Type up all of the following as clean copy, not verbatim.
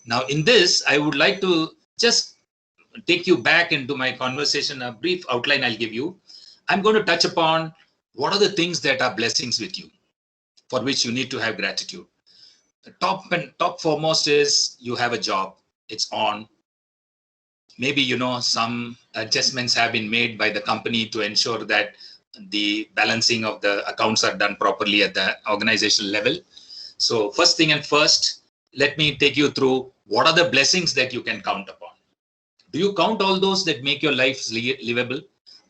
Now, in this, I would like to just take you back into my conversation. A brief outline I'll give you. I'm going to touch upon what are the things that are blessings with you, for which you need to have gratitude. The top foremost is you have a job. It's on. Maybe, some adjustments have been made by the company to ensure that the balancing of the accounts are done properly at the organizational level. So first thing and first, let me take you through what are the blessings that you can count upon. Do you count all those that make your life livable?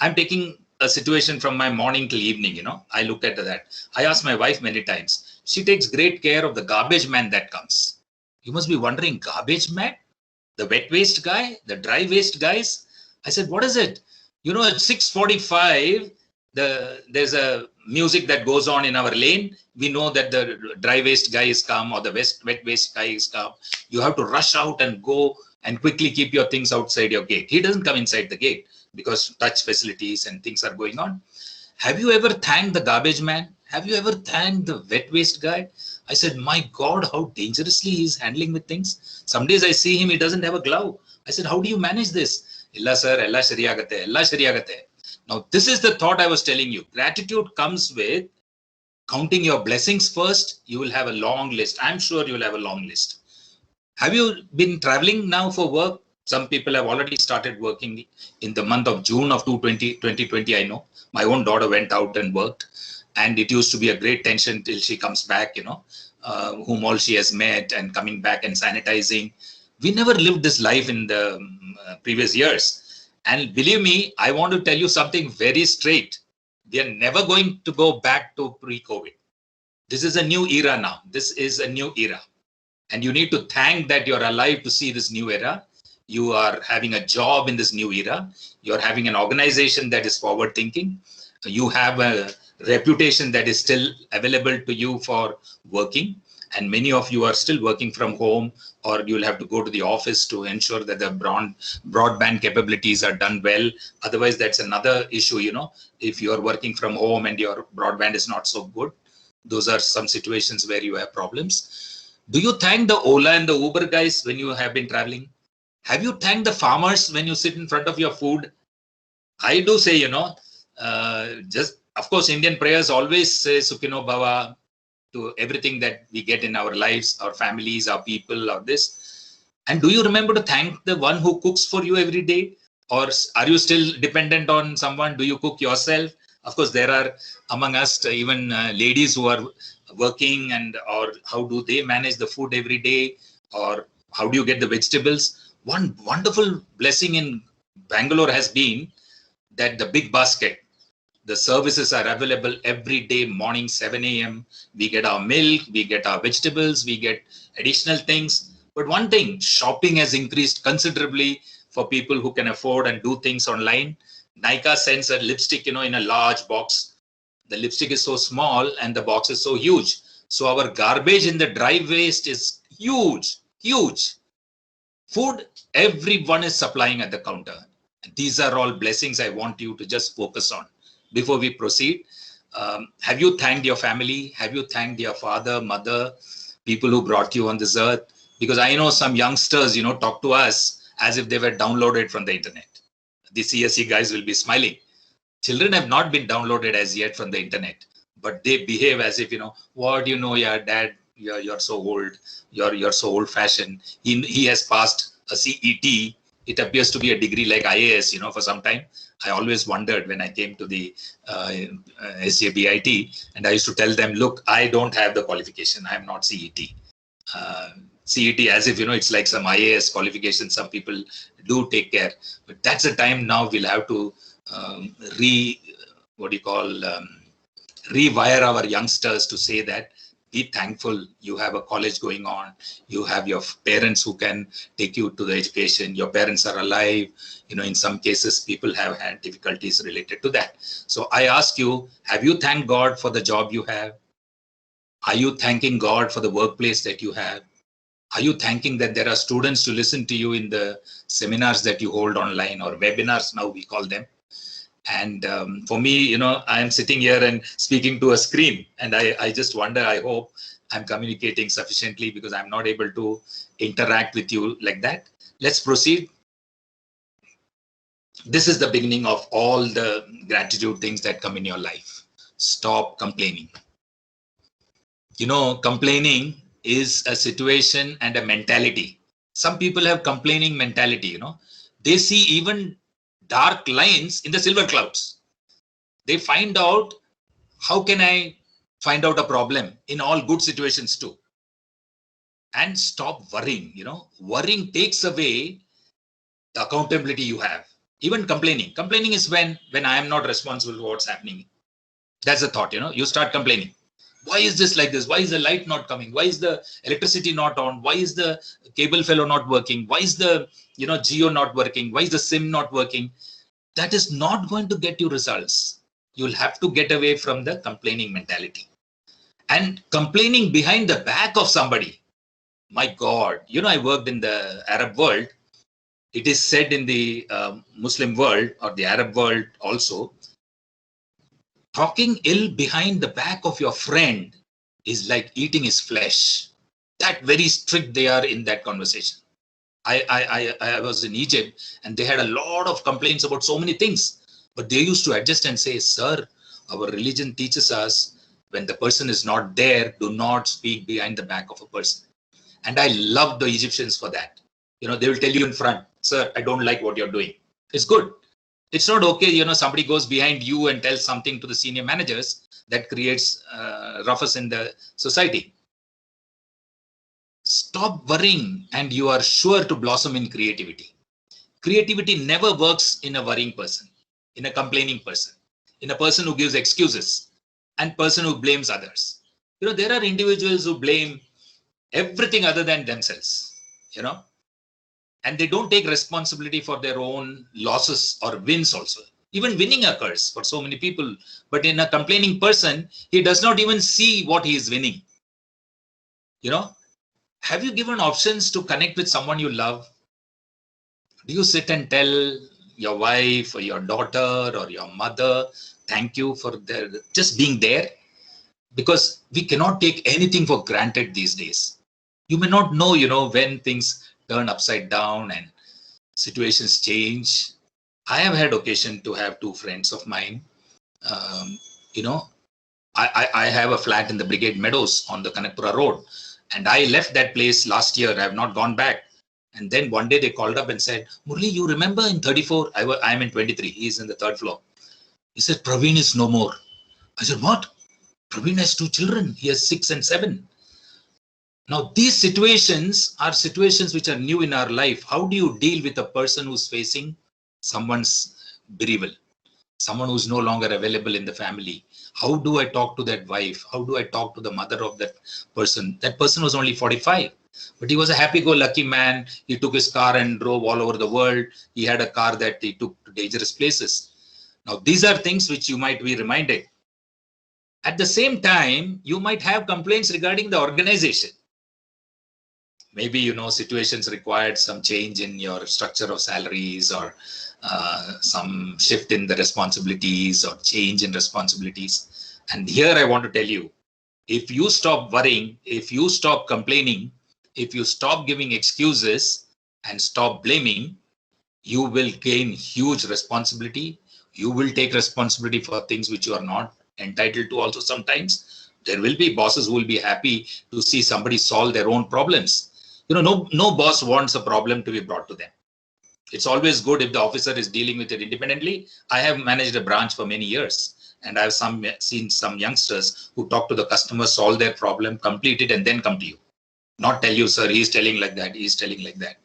I'm taking a situation from my morning till evening, I look at that. I ask my wife many times. She takes great care of the garbage man that comes. You must be wondering, garbage man? The wet waste guy? The dry waste guys? I said, what is it? At 6:45, there's a music that goes on in our lane. We know that the dry waste guy is come or the wet waste guy is come. You have to rush out and go and quickly keep your things outside your gate. He doesn't come inside the gate because touch facilities and things are going on. Have you ever thanked the garbage man? Have you ever thanked the wet waste guy? I said, my God, how dangerously he's handling with things. Some days I see him, he doesn't have a glove. I said, how do you manage this? Illa sir, ella shariyagate, ella shariyagate. Now, this is the thought I was telling you. Gratitude comes with counting your blessings first. You will have a long list. I'm sure you'll have a long list. Have you been traveling now for work? Some people have already started working in the month of June of 2020. I know my own daughter went out and worked, and it used to be a great tension till she comes back, whom all she has met and coming back and sanitizing. We never lived this life in the previous years. And believe me, I want to tell you something very straight. We are never going to go back to pre-COVID. This is a new era now. This is a new era. And you need to thank that you're alive to see this new era. You are having a job in this new era. You're having an organization that is forward thinking. You have a reputation that is still available to you for working. And many of you are still working from home, or you'll have to go to the office to ensure that the broadband capabilities are done well. Otherwise, that's another issue, if you're working from home and your broadband is not so good. Those are some situations where you have problems. Do you thank the Ola and the Uber guys when you have been traveling? Have you thanked the farmers when you sit in front of your food? I do say, just, of course, Indian prayers always say Sukhino Bhava to everything that we get in our lives, our families, our people, or this. And do you remember to thank the one who cooks for you every day? Or are you still dependent on someone? Do you cook yourself? Of course, there are among us even ladies who are working, or how do they manage the food every day? Or how do you get the vegetables? One wonderful blessing in Bangalore has been that the big basket, the services are available every day, morning 7 a.m. We get our milk, we get our vegetables, we get additional things. But one thing, shopping has increased considerably for people who can afford and do things online. Nykaa sends a lipstick, in a large box. The lipstick is so small and the box is so huge. So our garbage in the dry waste is huge, huge. Food, everyone is supplying at the counter. These are all blessings I want you to just focus on. Before we proceed, have you thanked your family? Have you thanked your father, mother, people who brought you on this earth? Because I know some youngsters, talk to us as if they were downloaded from the internet. The CSE guys will be smiling. Children have not been downloaded as yet from the internet, but they behave as if, what yeah, dad, you're so old, you're so old fashioned. He has passed a CET. It appears to be a degree like IAS, for some time. I always wondered when I came to the SJBIT, and I used to tell them, look, I don't have the qualification. I'm not CET. CET as if, it's like some IAS qualification. Some people do take care, but that's the time now we'll have to rewire our youngsters to say that be thankful you have a college going on, you have your parents who can take you to the education, your parents are alive. In some cases people have had difficulties related to that. So I ask you, have you thanked God for the job you have? Are you thanking God for the workplace that you have? Are you thanking that there are students to listen to you in the seminars that you hold online, or webinars now we call them? And for me, I am sitting here and speaking to a screen, and I just wonder, I hope I'm communicating sufficiently because I'm not able to interact with you like that. Let's proceed. This is the beginning of all the gratitude things that come in your life. Stop complaining. You know, complaining is a situation and a mentality. Some people have complaining mentality, you know. They see even dark lines in the silver clouds. They find out, how can I find out a problem in all good situations too? And stop worrying, you know. Worrying takes away the accountability you have. Even complaining is when I am not responsible for what's happening. That's the thought, you know. You start complaining. Why is this like this? Why is the light not coming? Why is the electricity not on? Why is the cable fellow not working? Why is the, you know, Geo not working? Why is the SIM not working? That is not going to get you results. You'll have to get away from the complaining mentality. And complaining behind the back of somebody. My God, you know, I worked in the Arab world. It is said in the Muslim world or the Arab world also, talking ill behind the back of your friend is like eating his flesh. That very strict they are in that conversation. I was in Egypt and they had a lot of complaints about so many things, but they used to adjust and say, sir, our religion teaches us when the person is not there, do not speak behind the back of a person. And I love the Egyptians for that. You know, they will tell you in front, sir, I don't like what you're doing. It's good. It's not okay, you know, somebody goes behind you and tells something to the senior managers that creates ruffles in the society. Stop worrying and you are sure to blossom in creativity. Creativity never works in a worrying person, in a complaining person, in a person who gives excuses and person who blames others. You know, there are individuals who blame everything other than themselves, you know, and they don't take responsibility for their own losses or wins also. Even winning occurs for so many people, but in a complaining person, he does not even see what he is winning. You know, have you given options to connect with someone you love? Do you sit and tell your wife or your daughter or your mother, thank you for their just being there? Because we cannot take anything for granted these days. You may not know, you know, when things turn upside down and situations change. I have had occasion to have two friends of mine. You know, I have a flat in the Brigade Meadows on the Kanakpura Road. And I left that place last year. I have not gone back. And then one day they called up and said, Murli, you remember in 34? I am in 23. He's in the third floor. He said, Praveen is no more. I said, what? Praveen has two children. He has 6 and 7. Now, these situations are situations which are new in our life. How do you deal with a person who's facing someone's bereavement, someone who's no longer available in the family? How do I talk to that wife? How do I talk to the mother of that person? That person was only 45, but he was a happy-go-lucky man. He took his car and drove all over the world. He had a car that he took to dangerous places. Now, these are things which you might be reminded. At the same time, you might have complaints regarding the organization. Maybe, you know, situations required some change in your structure of salaries or some shift in the responsibilities or change in responsibilities. And here I want to tell you, if you stop worrying, if you stop complaining, if you stop giving excuses and stop blaming, you will gain huge responsibility. You will take responsibility for things which you are not entitled to also sometimes. There will be bosses who will be happy to see somebody solve their own problems. You know, no boss wants a problem to be brought to them. It's always good if the officer is dealing with it independently. I have managed a branch for many years, and I've seen some youngsters who talk to the customer, solve their problem, complete it, and then come to you. Not tell you, sir, he's telling like that, he's telling like that.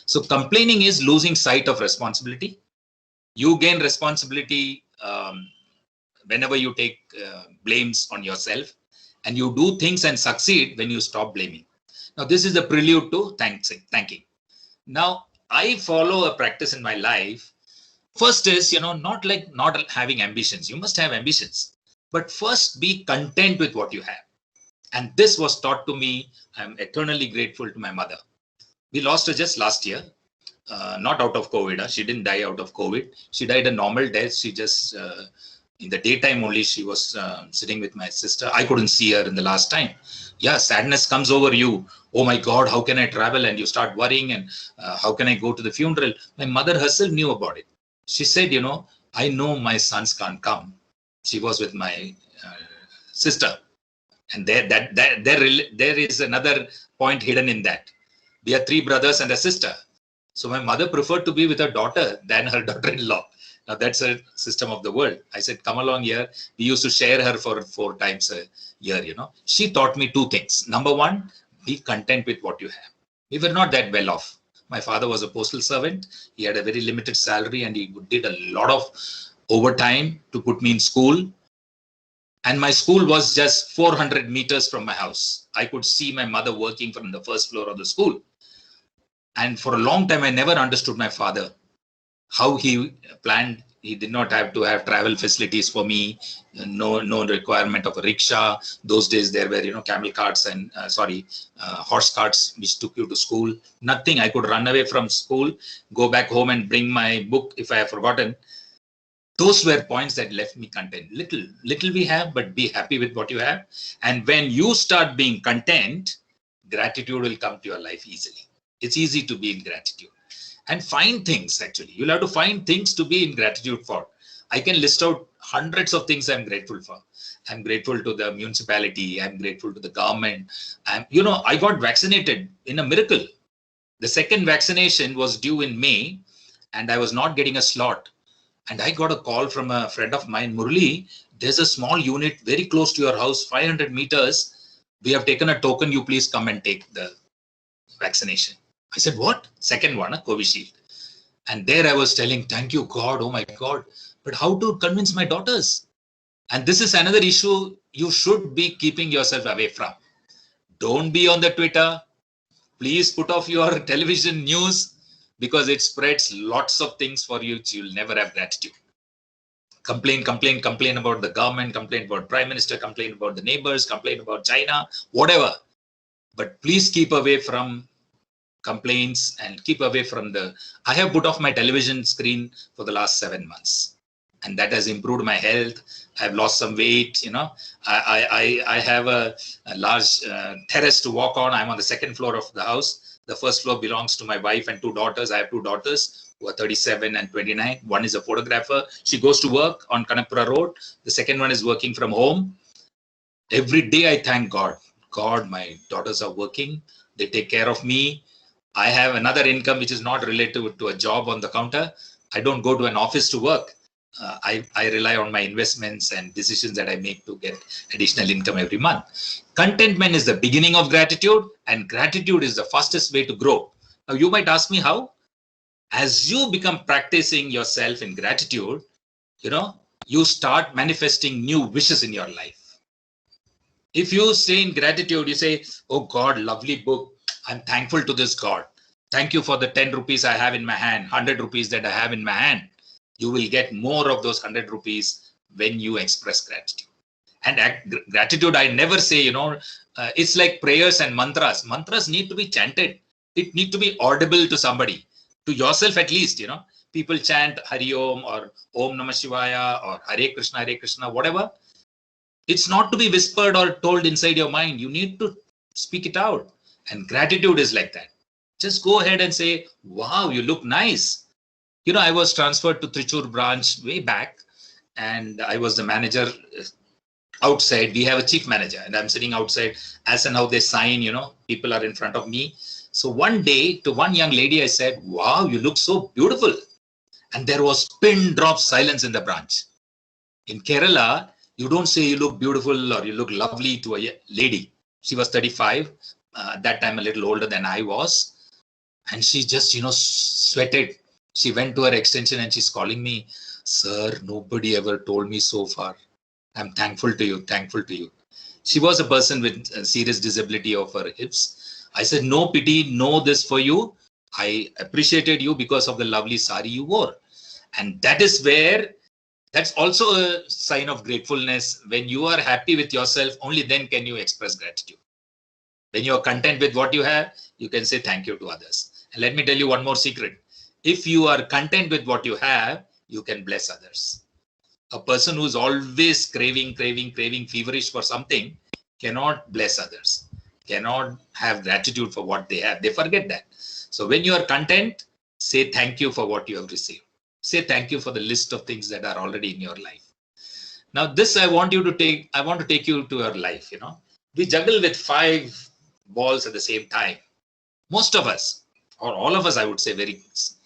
So complaining is losing sight of responsibility. You gain responsibility whenever you take blames on yourself, and you do things and succeed when you stop blaming. Now, this is the prelude to thanking. Now, I follow a practice in my life. First is, you know, not having ambitions. You must have ambitions, but first be content with what you have. And this was taught to me. I'm eternally grateful to my mother. We lost her just last year, not out of COVID. She didn't die out of COVID. She died a normal death. She just, In the daytime only, she was sitting with my sister. I couldn't see her in the last time. Yeah, sadness comes over you. Oh my God, how can I travel? And you start worrying, and how can I go to the funeral? My mother herself knew about it. She said, I know my sons can't come. She was with my sister. And there is another point hidden in that. We are 3 brothers and a sister. So my mother preferred to be with her daughter than her daughter-in-law. Now that's a system of the world. I said, come along here. We used to share her for 4 times a year, She taught me 2 things. Number 1, be content with what you have. We were not that well off. My father was a postal servant. He had a very limited salary and he did a lot of overtime to put me in school. And my school was just 400 meters from my house. I could see my mother working from the first floor of the school. And for a long time, I never understood my father, how he planned. He did not have to have travel facilities for me, no requirement of a rickshaw. Those days there were, camel carts and, horse carts, which took you to school. Nothing. I could run away from school, go back home and bring my book if I have forgotten. Those were points that left me content. Little we have, but be happy with what you have. And when you start being content, gratitude will come to your life easily. It's easy to be in gratitude. And find things, actually. You'll have to find things to be in gratitude for. I can list out hundreds of things I'm grateful for. I'm grateful to the municipality. I'm grateful to the government. I got vaccinated in a miracle. The second vaccination was due in May, and I was not getting a slot. And I got a call from a friend of mine, Murli, there's a small unit very close to your house, 500 meters. We have taken a token. You please come and take the vaccination. I said, what? Second one, Covishield. And there I was telling, thank you, God. Oh my God. But how to convince my daughters? And this is another issue you should be keeping yourself away from. Don't be on the Twitter. Please put off your television news, because it spreads lots of things for you. You'll never have gratitude. Complain about the government, complain about Prime Minister, complain about the neighbors, complain about China, whatever. But please keep away from complaints and keep away from I have put off my television screen for the last 7 months. And that has improved my health. I've lost some weight, I have a large terrace to walk on. I'm on the 2nd floor of the house. The 1st floor belongs to my wife and 2 daughters. I have 2 daughters who are 37 and 29. One is a photographer. She goes to work on Kanakpura Road. The second one is working from home. Every day I thank God. God, my daughters are working. They take care of me. I have another income which is not related to a job on the counter. I don't go to an office to work. I rely on my investments and decisions that I make to get additional income every month. Contentment is the beginning of gratitude, and gratitude is the fastest way to grow. Now, you might ask me how? As you become practicing yourself in gratitude, you start manifesting new wishes in your life. If you stay in gratitude, you say, oh God, lovely book. I'm thankful to this God. Thank you for the 10 rupees I have in my hand, 100 rupees that I have in my hand. You will get more of those 100 rupees when you express gratitude. And gratitude, I never say, it's like prayers and mantras. Mantras need to be chanted. It need to be audible to somebody, to yourself at least, People chant Hari Om or Om Namah Shivaya or Hare Krishna, whatever. It's not to be whispered or told inside your mind. You need to speak it out. And gratitude is like that. Just go ahead and say, wow, you look nice. I was transferred to Trichur branch way back, and I was the manager outside. We have a chief manager, and I'm sitting outside. As and how they sign, people are in front of me. So one day to one young lady, I said, wow, you look so beautiful. And there was pin drop silence in the branch. In Kerala, you don't say you look beautiful or you look lovely to a lady. She was 35, that time a little older than I was. And she just, sweated. She went to her extension and she's calling me, sir, nobody ever told me so far. I'm thankful to you. She was a person with a serious disability of her hips. I said, no pity, no this for you. I appreciated you because of the lovely sari you wore. And that's also a sign of gratefulness. When you are happy with yourself, only then can you express gratitude. When you are content with what you have, you can say thank you to others. And let me tell you one more secret. If you are content with what you have, you can bless others. A person who's always craving, feverish for something cannot bless others, cannot have gratitude for what they have. They forget that. So when you are content, say thank you for what you have received. Say thank you for the list of things that are already in your life. Now, this I want to take you to your life. We juggle with 5 balls at the same time. Most of us, or all of us, I would say very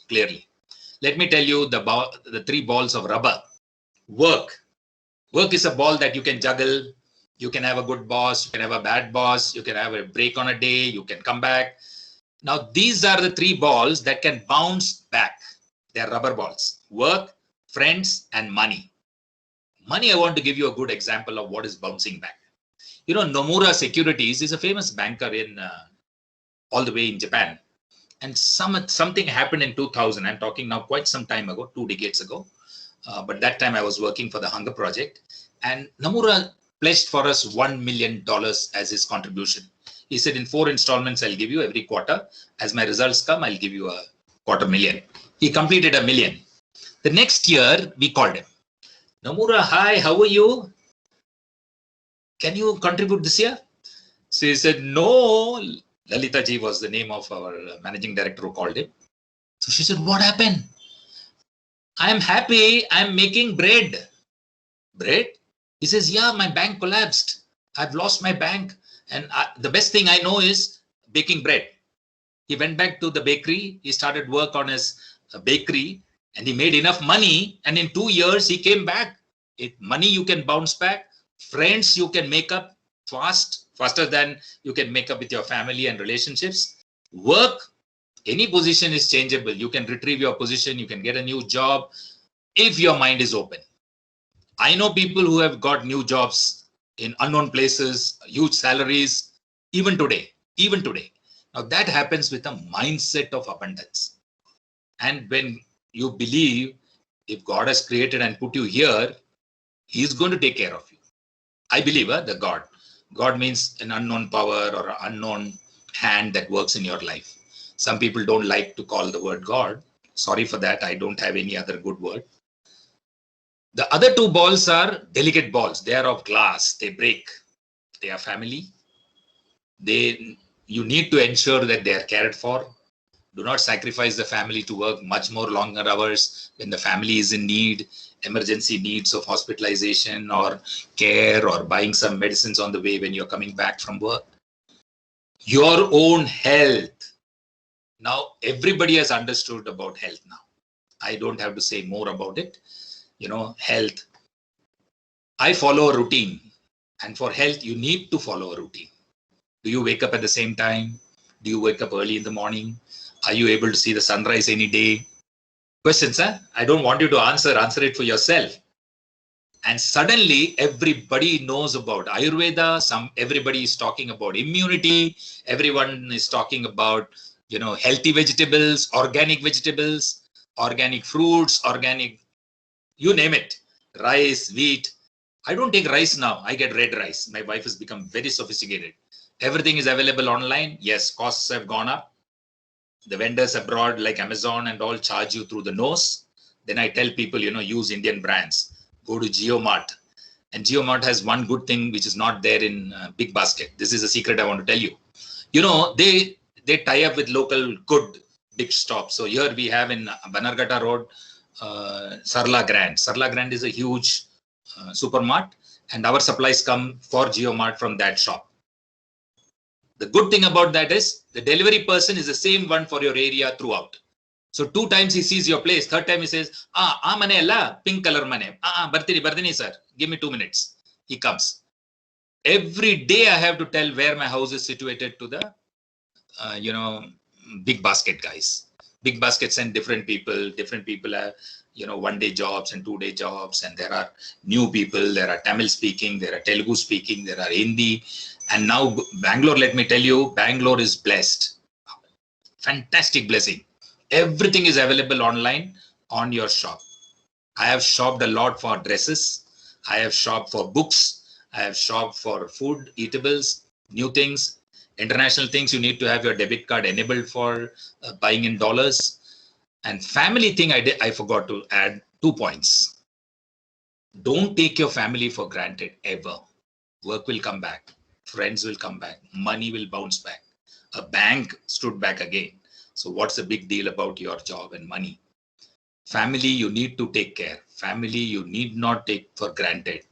clearly. Let me tell you the 3 balls of rubber. Work is a ball that you can juggle. You can have a good boss, you can have a bad boss, you can have a break on a day, you can come back. Now, these are the 3 balls that can bounce back. They are rubber balls: work, friends, and money. Money, I want to give you a good example of what is bouncing back. Nomura Securities is a famous banker in all the way in Japan. And something happened in 2000. I'm talking now quite some time ago, 2 decades ago. But that time I was working for the Hunger Project, and Nomura pledged for us $1 million as his contribution. He said, in 4 installments, I'll give you every quarter. As my results come, I'll give you $250,000. He completed $1 million. The next year, we called him. Nomura, hi, how are you? Can you contribute this year? So he said, no. Lalita ji was the name of our managing director who called him. So she said, what happened? I'm happy. I'm making bread. Bread? He says, yeah, my bank collapsed. I've lost my bank. And the best thing I know is baking bread. He went back to the bakery. He started work on his bakery and he made enough money. And in 2 years, he came back. Money you can bounce back. Friends you can make up faster than you can make up with your family and relationships. Work, any position is changeable. You can retrieve your position. You can get a new job if your mind is open. I know people who have got new jobs in unknown places, huge salaries, even today. Now that happens with a mindset of abundance. And when you believe, if God has created and put you here, He is going to take care of you. I believe the God. God means an unknown power or an unknown hand that works in your life. Some people don't like to call the word God. Sorry for that. I don't have any other good word. The other 2 balls are delicate balls. They are of glass. They break. They are family. You need to ensure that they are cared for. Do not sacrifice the family to work much more longer hours when the family is in need, emergency needs of hospitalization or care or buying some medicines on the way when you're coming back from work. Your own health. Now, everybody has understood about health now. I don't have to say more about it. Health. I follow a routine. And for health, you need to follow a routine. Do you wake up at the same time? Do you wake up early in the morning? Are you able to see the sunrise any day? Questions, huh? I don't want you to answer it for yourself. And suddenly everybody knows about Ayurveda. Everybody is talking about immunity. Everyone is talking about, healthy vegetables, organic fruits, you name it, rice, wheat. I don't take rice now. I get red rice. My wife has become very sophisticated. Everything is available online. Yes, costs have gone up. The vendors abroad like Amazon and all charge you through the nose. Then I tell people, use Indian brands. Go to JioMart. And JioMart has one good thing which is not there in Big Basket. This is a secret I want to tell you. They tie up with local good big shops. So here we have in Bannerghatta Road, Sarla Grand. Sarla Grand is a huge supermart, and our supplies come for JioMart from that shop. The good thing about that is the delivery person is the same one for your area throughout. So 2 times he sees your place. 3rd time he says, mane alla, pink color mane. Bardini sir, give me 2 minutes. He comes. Every day I have to tell where my house is situated to the, Big Basket guys. Big Basket send different people. Different people have, 1-day jobs and 2-day jobs. And there are new people. There are Tamil speaking. There are Telugu speaking. There are Hindi. And now Bangalore, let me tell you, Bangalore is blessed. Fantastic blessing. Everything is available online on your shop. I have shopped a lot for dresses. I have shopped for books. I have shopped for food, eatables, new things, international things. You need to have your debit card enabled for buying in dollars. And family thing, I forgot to add 2 points. Don't take your family for granted ever. Work will come back. Friends will come back. Money will bounce back. A bank stood back again. So what's the big deal about your job and money? Family, you need to take care. Family, you need not take for granted.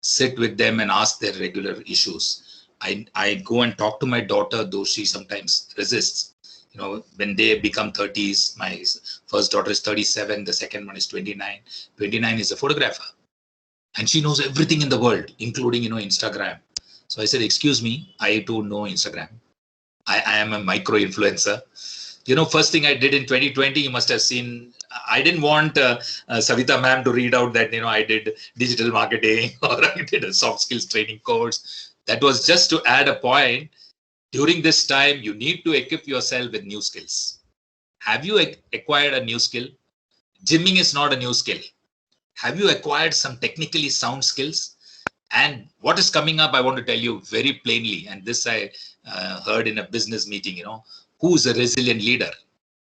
Sit with them and ask their regular issues. I go and talk to my daughter, though she sometimes resists. You know, when they become 30s, my first daughter is 37, the second one is 29. 29 is a photographer. And she knows everything in the world, including, Instagram. So I said, excuse me, I don't know Instagram. I am a micro influencer. First thing I did in 2020, you must have seen, I didn't want Savita ma'am to read out that, I did digital marketing or I did a soft skills training course. That was just to add a point. During this time, you need to equip yourself with new skills. Have you acquired a new skill? Gymming is not a new skill. Have you acquired some technically sound skills? And what is coming up, I want to tell you very plainly, and this I heard in a business meeting, who's a resilient leader,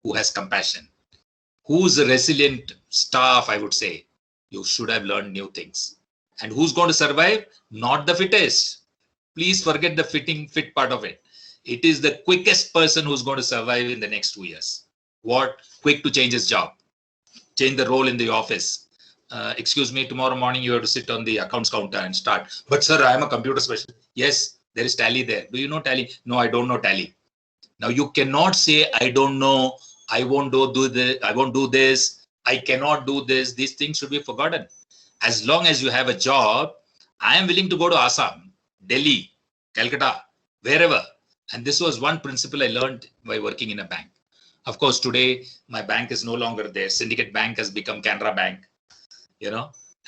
who has compassion, who's a resilient staff, I would say, you should have learned new things. And who's going to survive? Not the fittest. Please forget the fit part of it. It is the quickest person who's going to survive in the next 2 years. What? Quick to change his job, change the role in the office. Excuse me, tomorrow morning you have to sit on the accounts counter and start. But sir, I am a computer specialist. Yes, there is Tally there. Do you know Tally? No, I don't know Tally. Now you cannot say, I don't know, I won't do this, I won't do this, I cannot do this. These things should be forgotten. As long as you have a job, I am willing to go to Assam, Delhi, Calcutta, wherever. And this was one principle I learned by working in a bank. Of course, today my bank is no longer there. Syndicate Bank has become Canara Bank.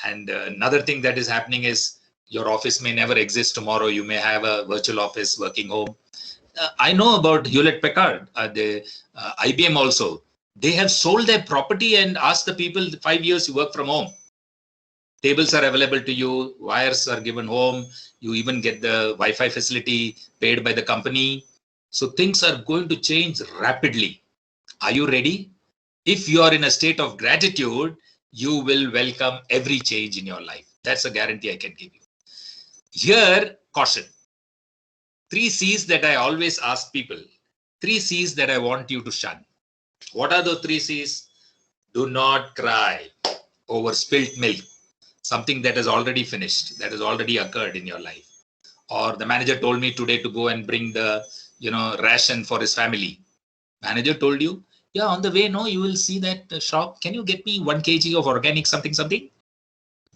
And another thing that is happening is your office may never exist tomorrow. You may have a virtual office working home. I know about Hewlett Packard, IBM also. They have sold their property and asked the people 5 years you work from home. Tables are available to you, wires are given home, you even get the Wi-Fi facility paid by the company. So things are going to change rapidly. Are you ready? If you are in a state of gratitude, you will welcome every change in your life. That's a guarantee I can give you. Here, caution. 3 C's that I always ask people. 3 C's that I want you to shun. What are those 3 C's? Do not cry over spilt milk, something that has already finished, that has already occurred in your life. Or the manager told me today to go and bring the, ration for his family. Manager told you, yeah, on the way, no, you will see that shop. Can you get me 1 kg of organic something?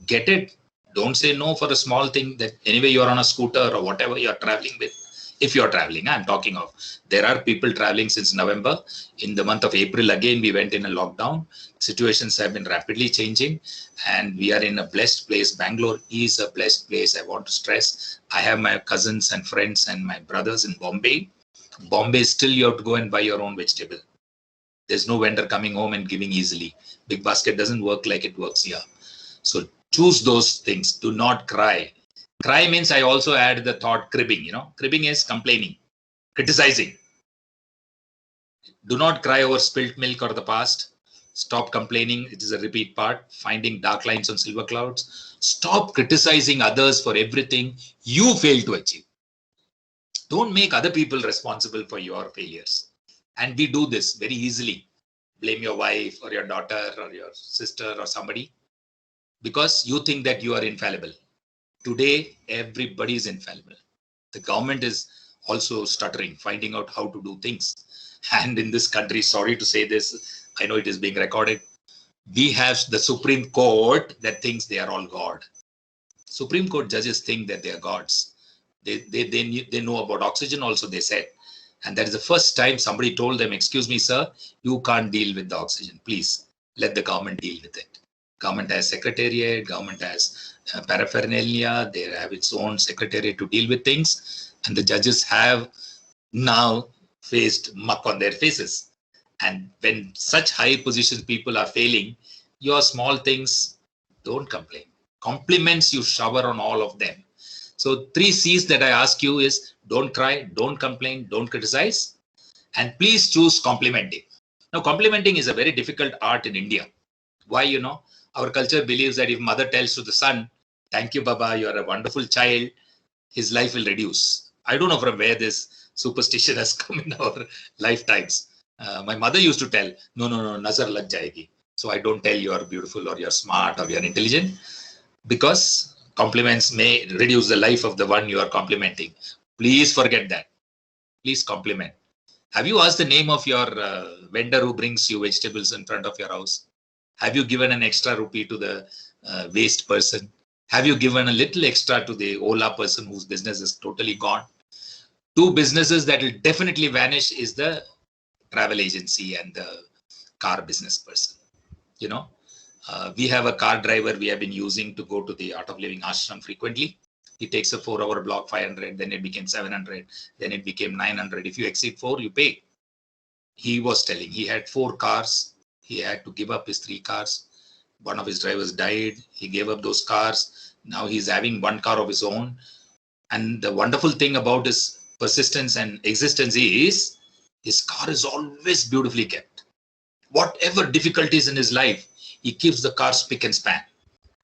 Get it. Don't say no for a small thing that anyway you're on a scooter or whatever you're traveling with. If you're traveling, I'm talking of. There are people traveling since November. In the month of April, again, we went in a lockdown. Situations have been rapidly changing and we are in a blessed place. Bangalore is a blessed place. I want to stress. I have my cousins and friends and my brothers in Bombay. Bombay, still you have to go and buy your own vegetable. There's no vendor coming home and giving easily. Big Basket doesn't work like it works here. So choose those things. Do not cry. Cry means I also add the thought cribbing. Cribbing is complaining, criticizing. Do not cry over spilt milk or the past. Stop complaining. It is a repeat part. Finding dark lines on silver clouds. Stop criticizing others for everything you fail to achieve. Don't make other people responsible for your failures. And we do this very easily. Blame your wife or your daughter or your sister or somebody because you think that you are infallible. Today, everybody is infallible. The government is also stuttering, finding out how to do things. And in this country, sorry to say this, I know it is being recorded. We have the Supreme Court that thinks they are all God. Supreme Court judges think that they are gods. They know about oxygen also, they said. And that is the first time somebody told them, excuse me, sir, you can't deal with the oxygen. Please let the government deal with it. Government has secretariat, government has paraphernalia, they have its own secretariat to deal with things. And the judges have now faced muck on their faces. And when such high position people are failing, your small things, don't complain. Compliments you shower on all of them. So 3 C's that I ask you is don't cry, don't complain, don't criticize, and please choose complimenting. Now, complimenting is a very difficult art in India. Why, Our culture believes that if mother tells to the son, thank you, Baba, you are a wonderful child, his life will reduce. I don't know from where this superstition has come in our lifetimes. My mother used to tell, no, nazar lag jayegi. So I don't tell you are beautiful or you're smart or you're intelligent, because compliments may reduce the life of the one you are complimenting. Please forget that. Please compliment. Have you asked the name of your vendor who brings you vegetables in front of your house? Have you given an extra rupee to the waste person? Have you given a little extra to the Ola person whose business is totally gone? Two businesses that will definitely vanish is the travel agency and the car business person. You know, we have a car driver we have been using to go to the Art of Living ashram frequently. He takes a 4-hour block, 500, then it became 700, then it became 900. If you exceed 4, you pay. He was telling he had 4 cars. He had to give up his 3 cars. One of his drivers died. He gave up those cars. Now he's having 1 car of his own. And the wonderful thing about his persistence and existence is his car is always beautifully kept. Whatever difficulties in his life, he keeps the car spick and span.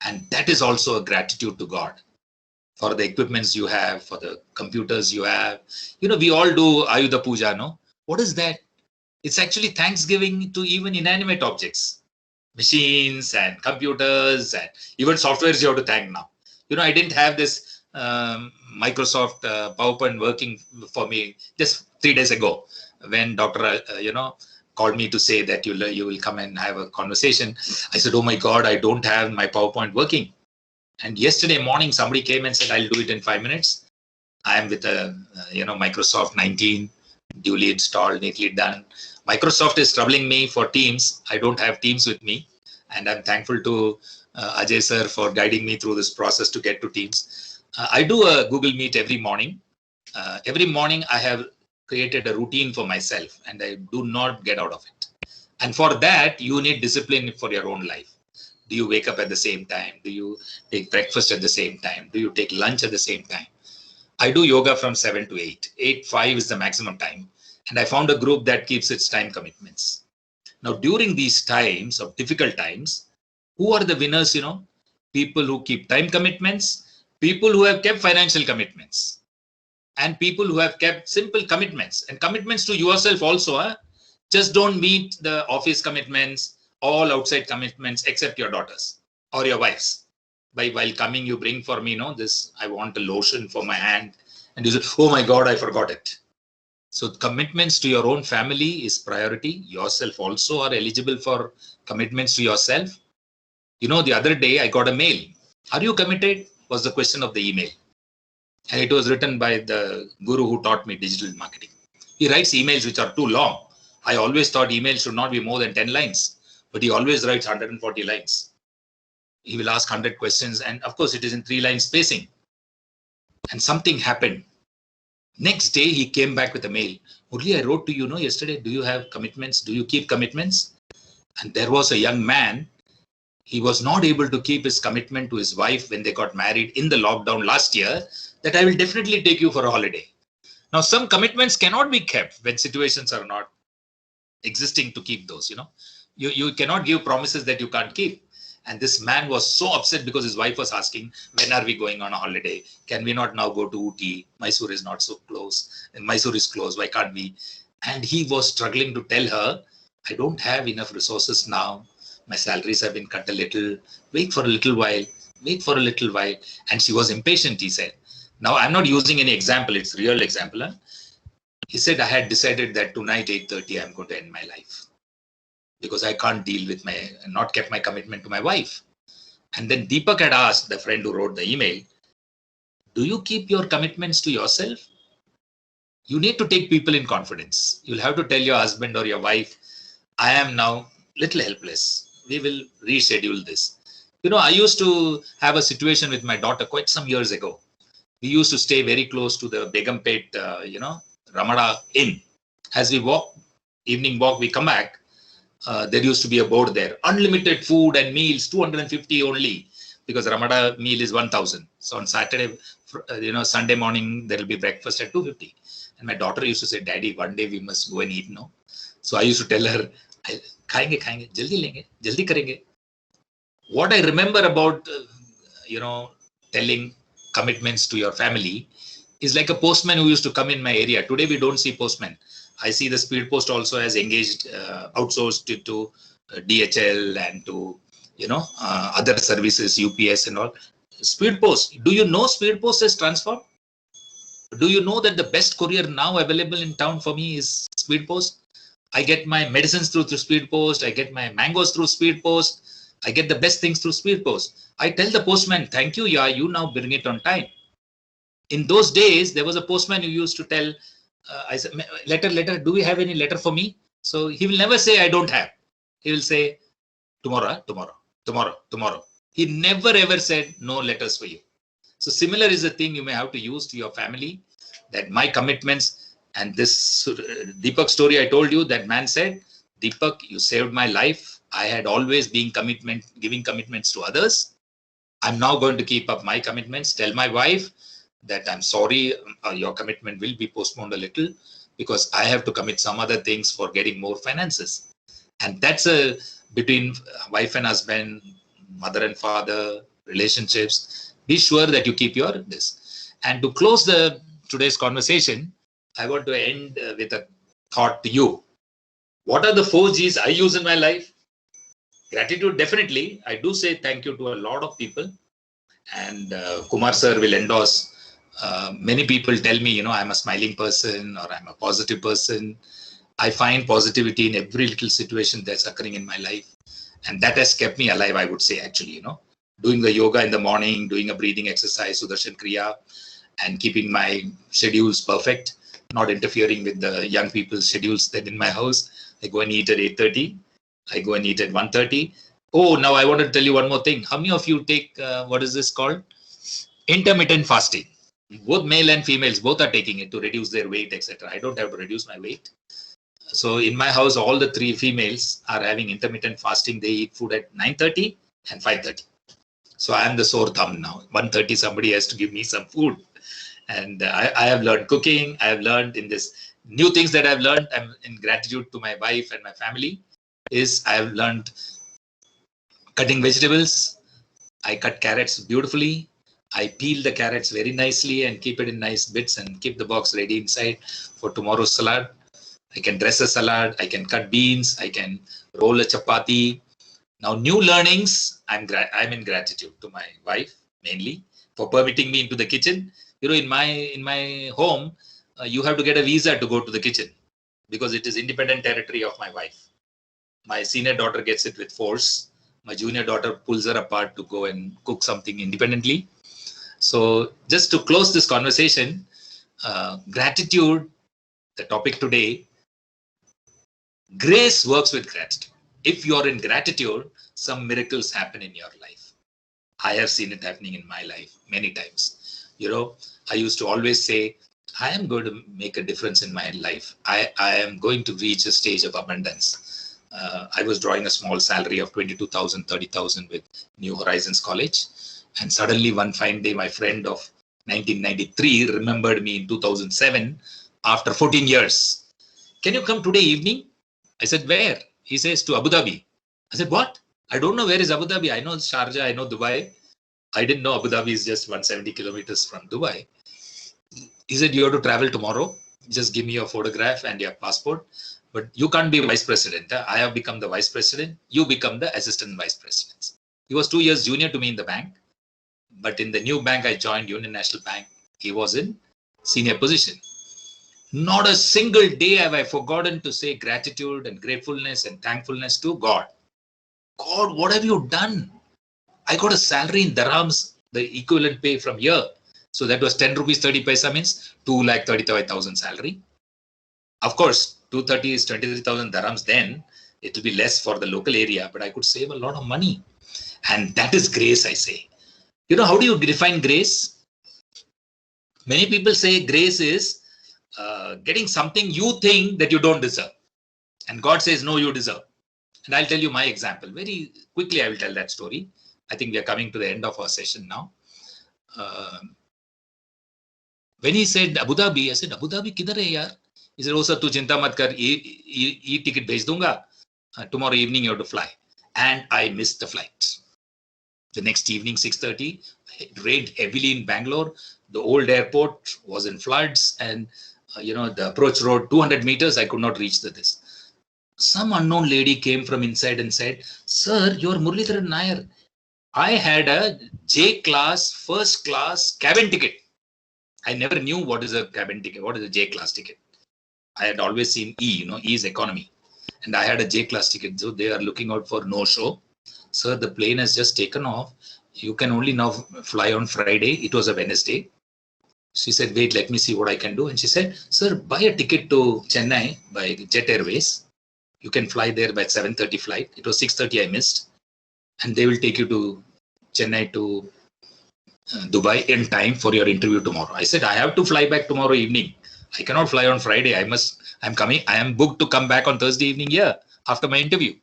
And that is also a gratitude to God for the equipments you have, for the computers you have. You know, we all do Ayudha Puja, no? What is that? It's actually thanksgiving to even inanimate objects, machines and computers and even softwares you have to thank now. You know, I didn't have this Microsoft PowerPoint working for me just 3 days ago when Dr. Called me to say that you will come and have a conversation. I said, oh my God, I don't have my PowerPoint working. And yesterday morning, somebody came and said, I'll do it in 5 minutes. I am with a, Microsoft 19, duly installed, neatly done. Microsoft is troubling me for Teams. I don't have Teams with me. And I'm thankful to Ajay sir for guiding me through this process to get to Teams. I do a Google Meet every morning. Every morning, I have created a routine for myself and I do not get out of it. And for that, you need discipline for your own life. Do you wake up at the same time? Do you take breakfast at the same time? Do you take lunch at the same time? I do yoga from 7 to 8. 8:05 is the maximum time. And I found a group that keeps its time commitments. Now, during these times of difficult times, who are the winners, People who keep time commitments, people who have kept financial commitments, and people who have kept simple commitments and commitments to yourself also. Just don't meet the office commitments, all outside commitments except your daughters or your wives. While coming, you bring for me, this, I want a lotion for my hand. And you say, oh my God, I forgot it. So commitments to your own family is priority. Yourself also are eligible for commitments to yourself. The other day I got a mail. Are you committed? Was the question of the email. And it was written by the guru who taught me digital marketing. He writes emails which are too long. I always thought emails should not be more than 10 lines, but he always writes 140 lines. He will ask 100 questions, and of course it is in 3-line spacing. And something happened. Next day he came back with a mail. Murli, I wrote to you, yesterday, do you have commitments? Do you keep commitments? And there was a young man. He was not able to keep his commitment to his wife when they got married in the lockdown last year, that I will definitely take you for a holiday. Now, some commitments cannot be kept when situations are not existing to keep those, You cannot give promises that you can't keep. And this man was so upset because his wife was asking, when are we going on a holiday? Can we not now go to Ooty? Mysore is not so close. And Mysore is close. Why can't we? And he was struggling to tell her, I don't have enough resources now. My salaries have been cut a little. Wait for a little while. Wait for a little while. And she was impatient, he said. Now, I'm not using any example. It's real example. Huh? He said, I had decided that tonight, 8:30, I'm going to end my life. Because I can't deal with not kept my commitment to my wife. And then Deepak had asked the friend who wrote the email, do you keep your commitments to yourself? You need to take people in confidence. You'll have to tell your husband or your wife, I am now little helpless. We will reschedule this. I used to have a situation with my daughter quite some years ago. We used to stay very close to the Begumpet, Ramada Inn. As we walk, evening walk, we come back. There used to be a board there, unlimited food and meals, 250 only, because Ramada meal is 1,000. So on Saturday, Sunday morning, there will be breakfast at 250. And my daughter used to say, Daddy, one day we must go and eat, no? So I used to tell her, खाएंगे, jaldi lenge, jaldi karenge. What I remember about, telling commitments to your family is like a postman who used to come in my area. Today, we don't see postmen. I see the speed post also has engaged, outsourced to DHL and to, other services, UPS and all. Speed post. Do you know speed post has transformed? Do you know that the best courier now available in town for me is speed post? I get my medicines through speed post. I get my mangoes through speed post. I get the best things through speed post. I tell the postman, thank you, yeah, you now bring it on time. In those days, there was a postman who used to tell, I said, letter, do we have any letter for me? So he will never say, I don't have. He will say, tomorrow. He never ever said, no letters for you. So similar is the thing you may have to use to your family, that my commitments. And this Deepak story I told you, that man said, Deepak, you saved my life. I had always been giving commitments to others. I'm now going to keep up my commitments. Tell my wife that I'm sorry, your commitment will be postponed a little because I have to commit some other things for getting more finances. And that's between wife and husband, mother and father, relationships. Be sure that you keep your this. And to close today's conversation, I want to end with a thought to you. What are the 4 G's I use in my life? Gratitude, definitely. I do say thank you to a lot of people. And Kumar sir will endorse. Many people tell me, I'm a smiling person or I'm a positive person. I find positivity in every little situation that's occurring in my life. And that has kept me alive, I would say, actually, doing the yoga in the morning, doing a breathing exercise, Sudarshan Kriya, and keeping my schedules perfect, not interfering with the young people's schedules that in my house. I go and eat at 8:30. I go and eat at 1:30. Oh, now I want to tell you one more thing. How many of you take, what is this called? Intermittent fasting. Both male and females, both are taking it to reduce their weight, etc. I don't have to reduce my weight. So in my house, all the 3 females are having intermittent fasting. They eat food at 9:30 and 5:30. So I am the sore thumb now. 1:30, somebody has to give me some food. And I have learned cooking. I have learned in this new things that I've learned. I'm in gratitude to my wife and my family. I have learned cutting vegetables. I cut carrots beautifully. I peel the carrots very nicely and keep it in nice bits and keep the box ready inside for tomorrow's salad. I can dress a salad. I can cut beans. I can roll a chapati. Now, new learnings. I'm in gratitude to my wife mainly for permitting me into the kitchen. In my home, you have to get a visa to go to the kitchen because it is independent territory of my wife. My senior daughter gets it with force. My junior daughter pulls her apart to go and cook something independently. So just to close this conversation, gratitude, the topic today, grace works with gratitude. If you're in gratitude, some miracles happen in your life. I have seen it happening in my life many times. I used to always say, I am going to make a difference in my life. I am going to reach a stage of abundance. I was drawing a small salary of 22,000, 30,000 with New Horizons College. And suddenly one fine day, my friend of 1993 remembered me in 2007 after 14 years. Can you come today evening? I said, where? He says, to Abu Dhabi. I said, what? I don't know where is Abu Dhabi. I know Sharjah, I know Dubai. I didn't know Abu Dhabi is just 170 kilometers from Dubai. He said, you have to travel tomorrow. Just give me your photograph and your passport. But you can't be vice president. I have become the vice president. You become the assistant vice president. He was 2 years junior to me in the bank. But in the new bank I joined, Union National Bank, he was in senior position. Not a single day have I forgotten to say gratitude and gratefulness and thankfulness to God. God, what have you done? I got a salary in dirhams, the equivalent pay from here. So that was 10 rupees 30 paisa means 2,35,000 salary. Of course, 230 is 23,000 dirhams then. It will be less for the local area, but I could save a lot of money. And that is grace, I say. How do you define grace? Many people say grace is getting something you think that you don't deserve. And God says, no, you deserve. And I'll tell you my example. Very quickly, I will tell that story. I think we are coming to the end of our session now. When he said Abu Dhabi, I said, Abu Dhabi kidhar hai yaar? He said, oh sir, tu chinta mat kar, ticket bhej dunga. Tomorrow evening you have to fly. And I missed the flight. The next evening, 6:30, it rained heavily in Bangalore. The old airport was in floods, and the approach road, 200 meters, I could not reach this. Some unknown lady came from inside and said, "Sir, you're Muralidharan Nair. I had a J class, first class cabin ticket." I never knew what is a cabin ticket, what is a J class ticket. I had always seen E, E is economy. And I had a J class ticket. So they are looking out for no show. Sir, the plane has just taken off. You can only now fly on Friday. It was a Wednesday. She said, wait, let me see what I can do. And she said, sir, buy a ticket to Chennai by Jet Airways. You can fly there by 7:30 flight. It was 6:30 I missed. And they will take you to Chennai to Dubai in time for your interview tomorrow. I said, I have to fly back tomorrow evening. I cannot fly on Friday. I am booked to come back on Thursday evening here after my interview.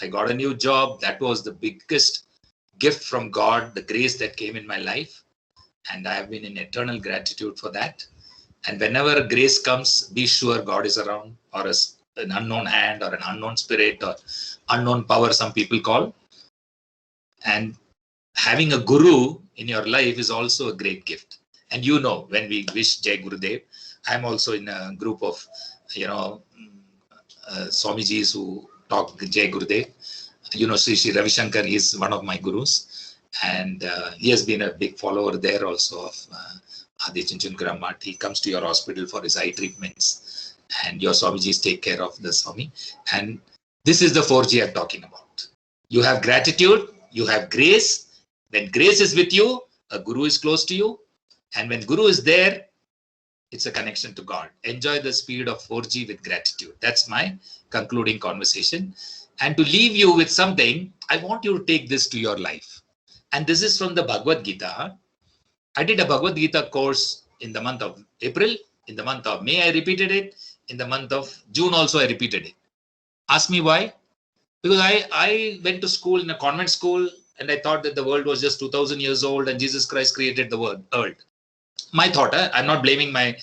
I got a new job. That was the biggest gift from God, the grace that came in my life. And I have been in eternal gratitude for that. And whenever grace comes, be sure God is around, or an unknown hand, or an unknown spirit, or unknown power, some people call. And having a guru in your life is also a great gift. And when we wish Jai Gurudev, I'm also in a group of, Swamijis who talk Jai Gurudev. Sri Ravi Shankar is one of my gurus. And he has been a big follower there also of Adi Chunchan Grammat. He comes to your hospital for his eye treatments. And your Swamijis take care of the Swami. And this is the 4G I'm talking about. You have gratitude, you have grace. When grace is with you, a guru is close to you. And when guru is there, it's a connection to God. Enjoy the speed of 4G with gratitude. That's my concluding conversation. And to leave you with something, I want you to take this to your life. And this is from the Bhagavad Gita. I did a Bhagavad Gita course in the month of April. In the month of May, I repeated it. In the month of June also, I repeated it. Ask me why? Because I went to school in a convent school, and I thought that the world was just 2000 years old and Jesus Christ created the world. My thought, I'm not blaming my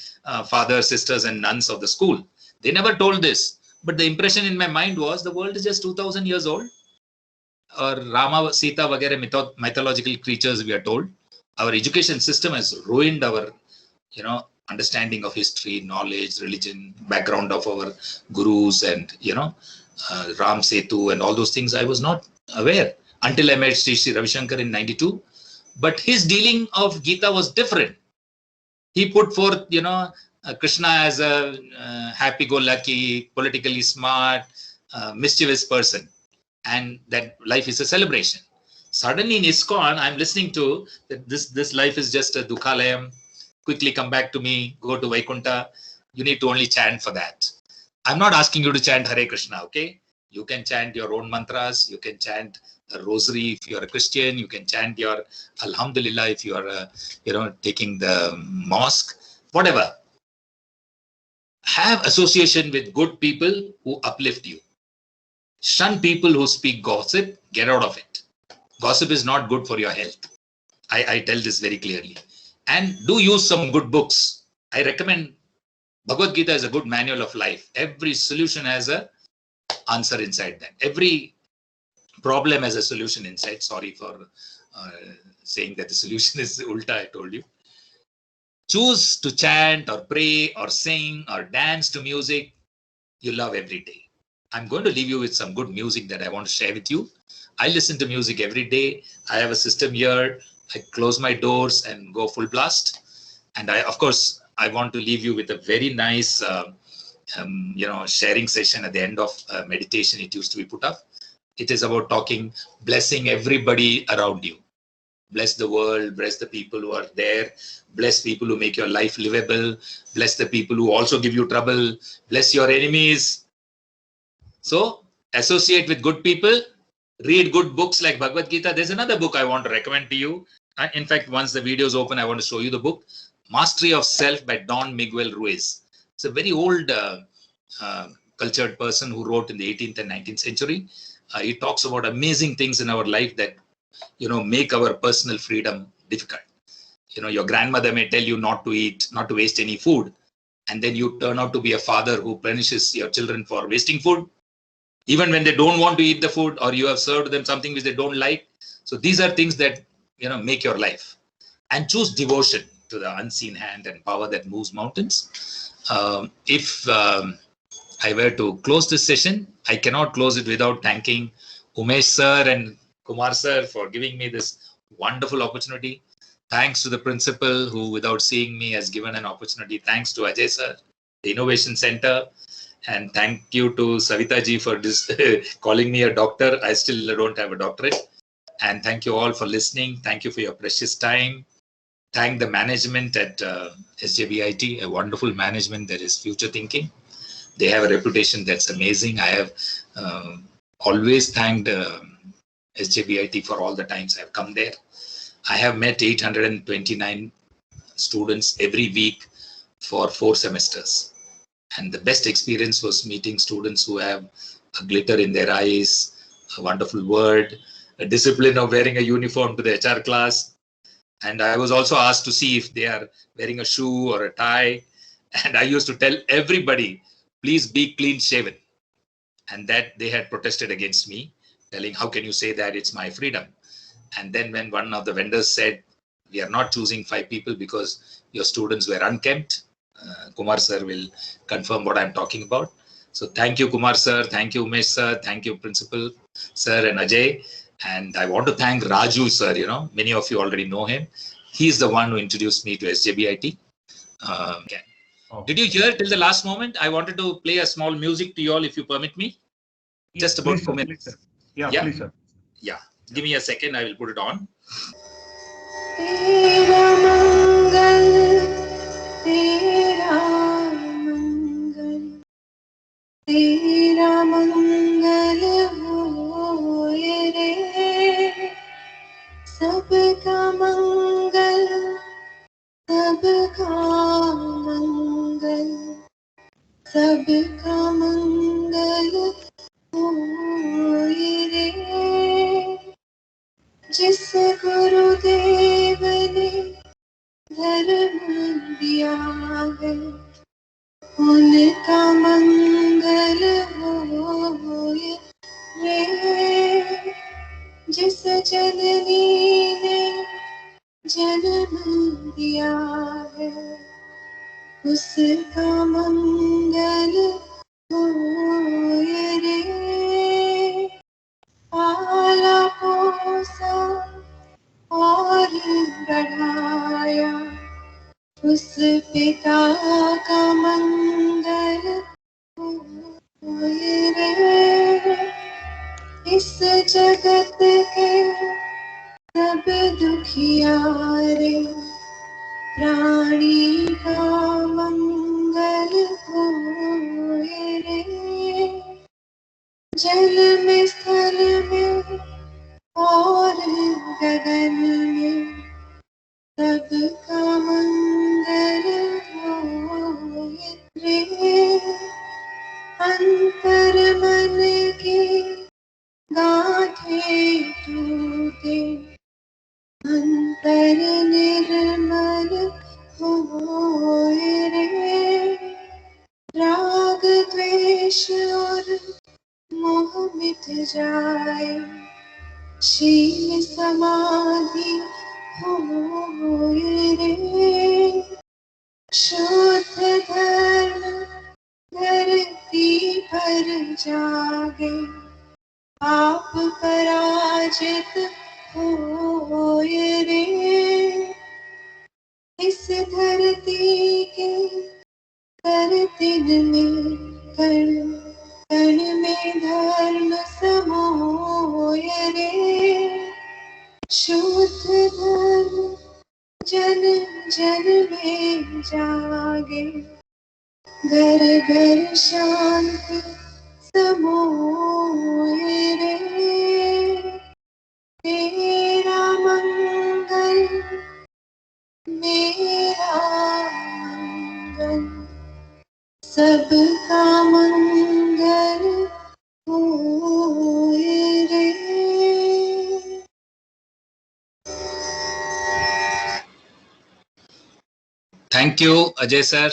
father, sisters, and nuns of the school. They never told this. But the impression in my mind was the world is just 2000 years old. Or Rama, Sita, vagere mythological creatures, we are told. Our education system has ruined our, understanding of history, knowledge, religion, background of our gurus, and, Ram Setu and all those things. I was not aware until I met Sri Ravi Shankar in 92. But his dealing of Gita was different. He put forth, Krishna as a happy-go-lucky, politically smart, mischievous person, and that life is a celebration. Suddenly in ISKCON, I'm listening to that this life is just a dukhalayam. Quickly come back to me, go to Vaikunta. You need to only chant for that. I'm not asking you to chant Hare Krishna, okay? You can chant your own mantras. You can chant a rosary if you're a Christian. You can chant your Alhamdulillah if you are, taking the mosque. Whatever. Have association with good people who uplift you. Shun people who speak gossip. Get out of it. Gossip is not good for your health. I tell this very clearly. And do use some good books. I recommend Bhagavad Gita is a good manual of life. Every solution has an answer inside that. Every problem has a solution inside. Sorry for saying that the solution is ulta, I told you. Choose to chant or pray or sing or dance to music you love every day. I'm going to leave you with some good music that I want to share with you. I listen to music every day. I have a system here. I close my doors and go full blast. And of course, I want to leave you with a very nice, sharing session at the end of meditation. It used to be put up. It is about blessing everybody around you. Bless the world, bless the people who are there, bless people who make your life livable, bless the people who also give you trouble, bless your enemies. So, associate with good people, read good books like Bhagavad Gita. There's another book I want to recommend to you. In fact, once the video is open, I want to show you the book, Mastery of Self by Don Miguel Ruiz. It's a very old cultured person who wrote in the 18th and 19th century. He talks about amazing things in our life that, make our personal freedom difficult. Your grandmother may tell you not to eat, not to waste any food. And then you turn out to be a father who punishes your children for wasting food. Even when they don't want to eat the food or you have served them something which they don't like. So these are things that, make your life. And choose devotion to the unseen hand and power that moves mountains. If I were to close this session, I cannot close it without thanking Umesh sir and Kumar sir for giving me this wonderful opportunity. Thanks to the principal who, without seeing me, has given an opportunity. Thanks to Ajay sir, the Innovation Center. And thank you to Savita ji for this, calling me a doctor. I still don't have a doctorate. And thank you all for listening. Thank you for your precious time. Thank the management at SJVIT, a wonderful management that is future thinking. They have a reputation that's amazing. I have always thanked SJVIT for all the times I've come there. I have met 829 students every week for 4 semesters. And the best experience was meeting students who have a glitter in their eyes, a wonderful word, a discipline of wearing a uniform to the HR class. And I was also asked to see if they are wearing a shoe or a tie. And I used to tell everybody, please be clean shaven. And that they had protested against me, telling, how can you say that? It's my freedom. And then when one of the vendors said, we are not choosing 5 people because your students were unkempt, Kumar sir will confirm what I'm talking about. So thank you, Kumar sir. Thank you, Umesh sir. Thank you, Principal sir and Ajay. And I want to thank Raju sir. Many of you already know him. He's the one who introduced me to SJBIT. Okay. Did you hear till the last moment? I wanted to play a small music to you all, if you permit me. Just about 2 minutes. Please, sir. Yeah, please, sir. Yeah. Give me a second. I will put it on. तेरा मंगल होए रे, सबका मंगल, सबका मंगल, सबका मंगल होए रे। जिस गुरुदेव ने धर्म दिया है, उनका मंगल होए रे। जिस जननी ने जन्म दिया है, उसका मंगल होए रे। पाला पोसा और बढ़ाया, उस पिता का मंगल होए रे। इस जगत के सब दुखियारे, प्राणी का मंगल होए रे। जल में, स्थल में और गगन में, सबका मंगल होए रे। अंतर मन की गांठें टूटे, अंतर निर्मल होए रे। राग द्वेष और मोह मिट जाए, शील समाधि होए रे। शुद्ध धर्म धरती पर जागे, आप पराजित होए रे। इस धरती के करतिन में, कण कण में धर्म समोए रे। शुद्ध धर्म जन जन में जागे, घर घर शांति समोए रे। तेरा मंगल, मेरा मंगल, सबका मंगल होए रे। Thank you, Ajay sir.